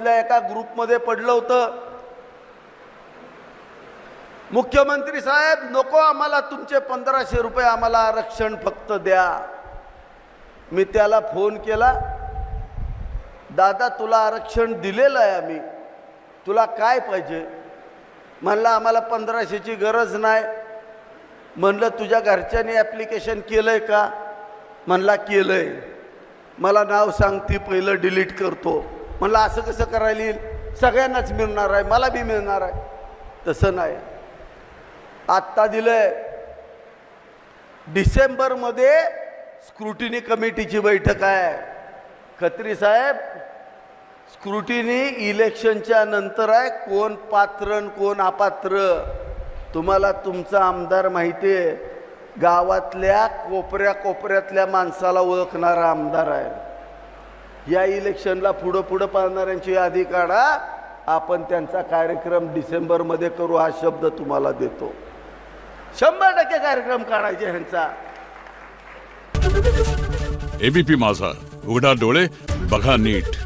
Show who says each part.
Speaker 1: मधल्या एका ग्रुपमध्ये पडलं होतं, मुख्यमंत्री साहेब नको आम्हाला तुमचे 1500 रुपये, आम्हाला आरक्षण फक्त द्या. मी त्याला फोन केला, दादा तुला आरक्षण दिलेलं आहे आम्ही, तुला काय पाहिजे? म्हणला आम्हाला 1500ची गरज नाही. म्हणलं तुझ्या घरच्यांनी ॲप्लिकेशन केलंय का? म्हणला केलंय. मला नाव सांग, ती पहिलं डिलीट करतो. म्हणलं असं कसं करायला येईल? सगळ्यांनाच मिळणार आहे, मला बी मिळणार आहे. तसं नाही. आत्ता दिलंय. डिसेंबरमध्ये स्क्रुटिनी कमिटीची बैठक आहे. खत्री साहेब, स्क्रुटिनी इलेक्शनच्या नंतर आहे. कोण पात्र कोण अपात्र तुम्हाला तुमचा आमदार माहिती आहे. गावातल्या कोपऱ्या कोपऱ्यातल्या माणसाला ओळखणारा आमदार आहे. या इलेक्शनला पुढं पाहणाऱ्यांची यादी काढा. आपण त्यांचा कार्यक्रम डिसेंबरमध्ये करू, हा शब्द तुम्हाला देतो. 100% कार्यक्रम काढायचे ह्यांचा.
Speaker 2: एबीपी माझा, उघडा डोळे बघा नीट.